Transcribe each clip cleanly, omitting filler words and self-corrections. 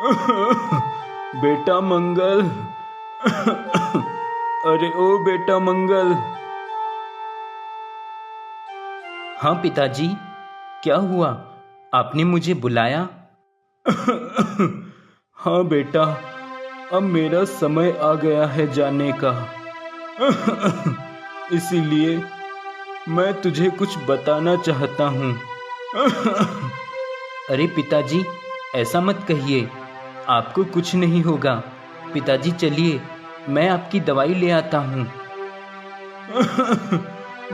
बेटा मंगल। अरे ओ बेटा मंगल। हाँ पिताजी, क्या हुआ? आपने मुझे बुलाया? हाँ बेटा, अब मेरा समय आ गया है जाने का। इसीलिए मैं तुझे कुछ बताना चाहता हूँ। अरे पिताजी, ऐसा मत कहिए, आपको कुछ नहीं होगा। पिताजी चलिए, मैं आपकी दवाई ले आता हूँ।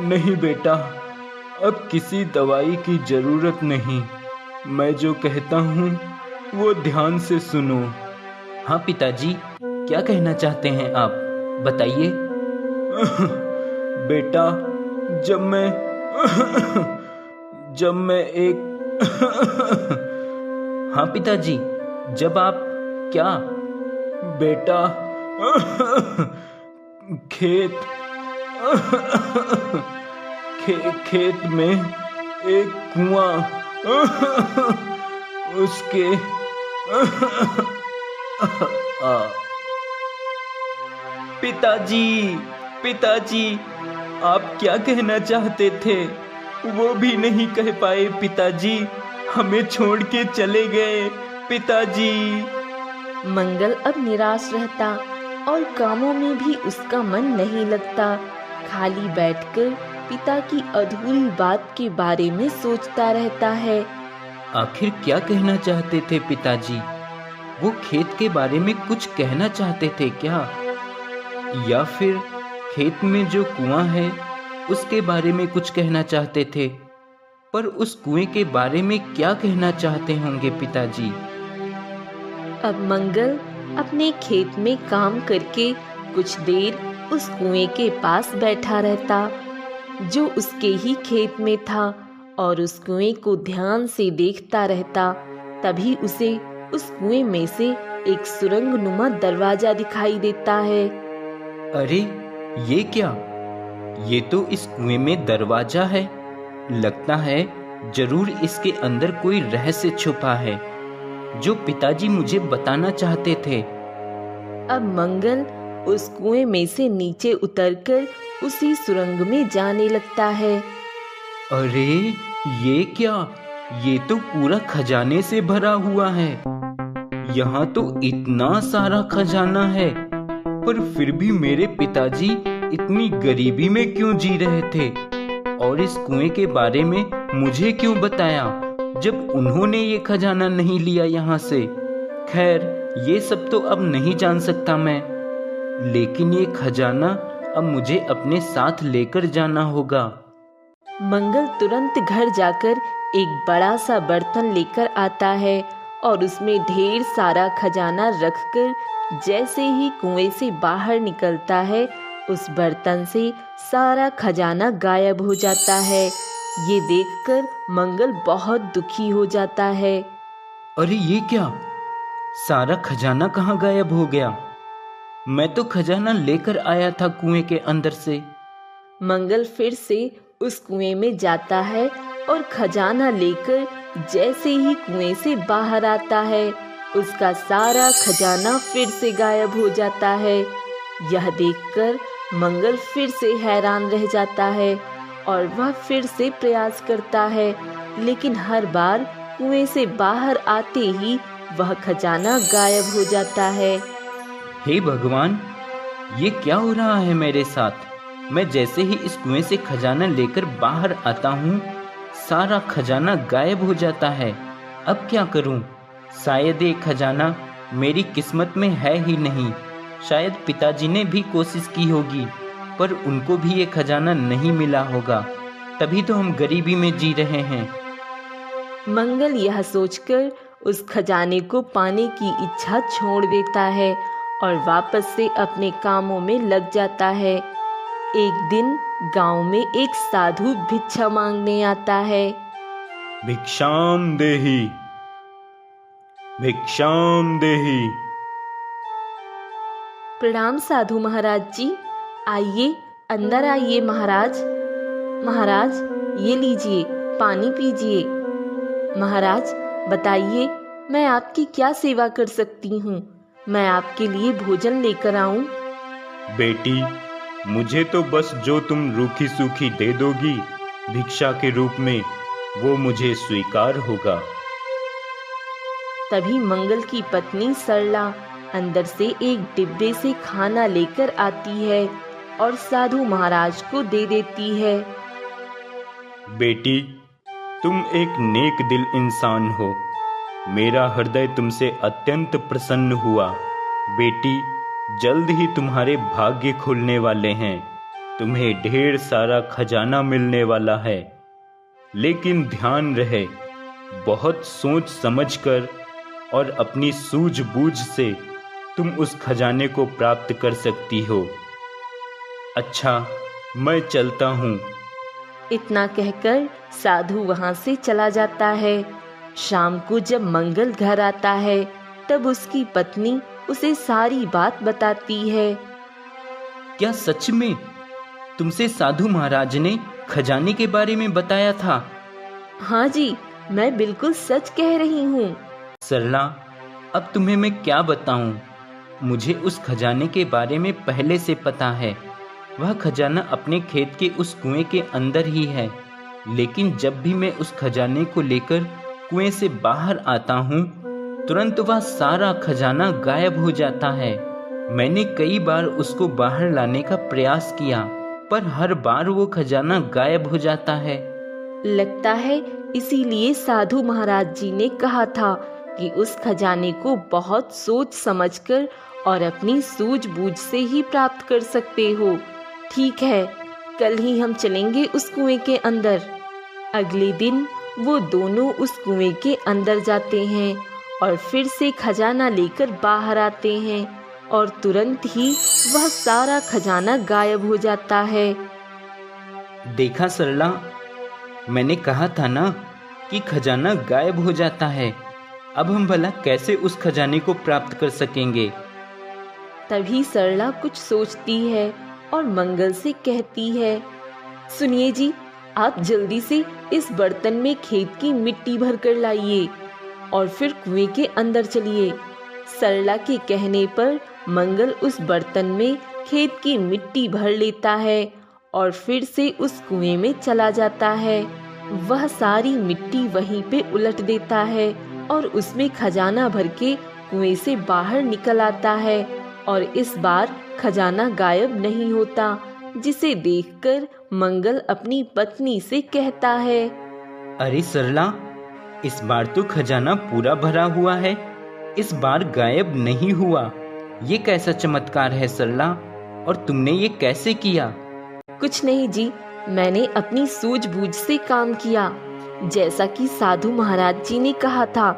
नहीं बेटा, अब किसी दवाई की जरूरत नहीं। मैं जो कहता हूँ वो ध्यान से सुनो। हाँ पिताजी, क्या कहना चाहते हैं आप? बताइए। बेटा, जब मैं एक हाँ पिताजी, जब आप क्या? बेटा, खेत खेत में एक कुआं, उसके पिताजी, पिताजी, आप क्या कहना चाहते थे? वो भी नहीं कह पाए पिताजी, हमें छोड़ के चले गए पिताजी। मंगल अब निराश रहता और कामों में भी उसका मन नहीं लगता। खाली बैठकर पिता की अधूरी बात के बारे में सोचता रहता है। आखिर क्या कहना चाहते थे पिताजी? वो खेत के बारे में कुछ कहना चाहते थे क्या? या फिर खेत में जो कुआं है उसके बारे में कुछ कहना चाहते थे? पर उस कुएं के बारे में क्या कहना चाहते होंगे पिताजी? अब मंगल अपने खेत में काम करके कुछ देर उस कुएं के पास बैठा रहता जो उसके ही खेत में था और उस कुएं को ध्यान से देखता रहता। तभी उसे उस कुएं में से एक सुरंग नुमा दरवाजा दिखाई देता है। अरे ये क्या? ये तो इस कुएं में दरवाजा है। लगता है जरूर इसके अंदर कोई रहस्य छुपा है जो पिताजी मुझे बताना चाहते थे। अब मंगल उस कुएं में से नीचे उतरकर उसी सुरंग में जाने लगता है। अरे ये क्या? ये तो पूरा खजाने से भरा हुआ है। यहाँ तो इतना सारा खजाना है, पर फिर भी मेरे पिताजी इतनी गरीबी में क्यों जी रहे थे? और इस कुएं के बारे में मुझे क्यों बताया जब उन्होंने ये खजाना नहीं लिया यहाँ से? खैर, ये सब तो अब नहीं जान सकता मैं, लेकिन ये खजाना अब मुझे अपने साथ लेकर जाना होगा। मंगल तुरंत घर जाकर एक बड़ा सा बर्तन लेकर आता है और उसमें ढेर सारा खजाना रखकर जैसे ही कुएं से बाहर निकलता है, उस बर्तन से सारा खजाना गायब हो जाता है। ये देखकर मंगल बहुत दुखी हो जाता है। अरे ये क्या? सारा खजाना कहाँ गायब हो गया? मैं तो खजाना लेकर आया था कुएं के अंदर से। मंगल फिर से उस कुएं में जाता है और खजाना लेकर जैसे ही कुएं से बाहर आता है, उसका सारा खजाना फिर से गायब हो जाता है। यह देखकर मंगल फिर से हैरान रह जाता है और वह फिर से प्रयास करता है, लेकिन हर बार कुएं से बाहर आते ही वह खजाना गायब हो जाता है। हे भगवान, ये क्या हो रहा है मेरे साथ? मैं जैसे ही इस कुएं से खजाना लेकर बाहर आता हूँ, सारा खजाना गायब हो जाता है। अब क्या करूँ? शायद ये खजाना मेरी किस्मत में है ही नहीं। शायद पिताजी ने भी कोशिश की होगी, पर उनको भी ये खजाना नहीं मिला होगा, तभी तो हम गरीबी में जी रहे हैं। मंगल यह सोचकर उस खजाने को पाने की इच्छा छोड़ देता है और वापस से अपने कामों में लग जाता है। एक दिन गांव में एक साधु भिक्षा मांगने आता है। भिक्षाम देहि, भिक्षाम देहि। प्रणाम साधु महाराज जी, आइए अंदर आइए महाराज। महाराज ये लीजिए, पानी पीजिए। महाराज बताइए, मैं आपकी क्या सेवा कर सकती हूँ? मैं आपके लिए भोजन लेकर आऊं? बेटी, मुझे तो बस जो तुम रूखी सूखी दे दोगी भिक्षा के रूप में, वो मुझे स्वीकार होगा। तभी मंगल की पत्नी सरला अंदर से एक डिब्बे से खाना लेकर आती है और साधु महाराज को दे देती है। बेटी, तुम एक नेक दिल इंसान हो। मेरा हृदय तुमसे अत्यंत प्रसन्न हुआ। बेटी, जल्द ही तुम्हारे भाग्य खुलने वाले हैं। तुम्हें ढेर सारा खजाना मिलने वाला है। लेकिन ध्यान रहे, बहुत सोच समझकर और अपनी सूझबूझ से तुम उस खजाने को प्राप्त कर सकती हो। अच्छा, मैं चलता हूँ। इतना कहकर साधु वहां से चला जाता है। शाम को जब मंगल घर आता है तब उसकी पत्नी उसे सारी बात बताती है। क्या सच में तुमसे साधु महाराज ने खजाने के बारे में बताया था? हाँ जी, मैं बिल्कुल सच कह रही हूँ। सरला, अब तुम्हें मैं क्या बताऊं? मुझे उस खजाने के बारे में पहले से पता है। वह खजाना अपने खेत के उस कुएं के अंदर ही है। लेकिन जब भी मैं उस खजाने को लेकर कुएं से बाहर आता हूँ, तुरंत वह सारा खजाना गायब हो जाता है। मैंने कई बार उसको बाहर लाने का प्रयास किया, पर हर बार वो खजाना गायब हो जाता है। लगता है इसीलिए साधु महाराज जी ने कहा था कि उस खजाने को बहुत सोच समझकर और अपनी सूझबूझ से ही प्राप्त कर सकते हो। ठीक है, कल ही हम चलेंगे उस कुएं के अंदर। अगले दिन वो दोनों उस कुएं के अंदर जाते हैं और फिर से खजाना लेकर बाहर आते हैं और तुरंत ही वह सारा खजाना गायब हो जाता है। देखा सरला, मैंने कहा था ना कि खजाना गायब हो जाता है। अब हम भला कैसे उस खजाने को प्राप्त कर सकेंगे? तभी सरला कुछ सोचती है और मंगल से कहती है, सुनिए जी, आप जल्दी से इस बर्तन में खेत की मिट्टी भर कर लाइए और फिर कुएं के अंदर चलिए। सरला के कहने पर मंगल उस बर्तन में खेत की मिट्टी भर लेता है और फिर से उस कुएं में चला जाता है। वह सारी मिट्टी वहीं पे उलट देता है और उसमें खजाना भर के कुएं से बाहर निकल आता है और इस बार खजाना गायब नहीं होता, जिसे देखकर मंगल अपनी पत्नी से कहता है, अरे सरला, इस बार तो खजाना पूरा भरा हुआ है, इस बार गायब नहीं हुआ। ये कैसा चमत्कार है सरला, और तुमने ये कैसे किया? कुछ नहीं जी, मैंने अपनी सूझबूझ से काम किया। जैसा कि साधु महाराज जी ने कहा था,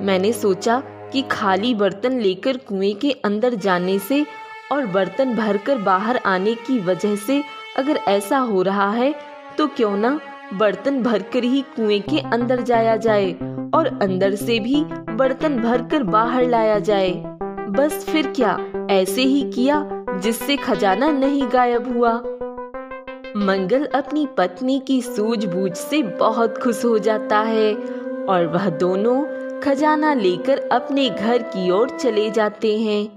मैंने सोचा कि खाली बर्तन लेकर कुएं के अंदर जाने से और बर्तन भरकर बाहर आने की वजह से अगर ऐसा हो रहा है तो क्यों ना बर्तन भरकर ही कुएं के अंदर जाया जाए और अंदर से भी बर्तन भरकर बाहर लाया जाए। बस फिर क्या, ऐसे ही किया जिससे खजाना नहीं गायब हुआ। मंगल अपनी पत्नी की सूझबूझ से बहुत खुश हो जाता है और वह दोनों खजाना लेकर अपने घर की ओर चले जाते हैं।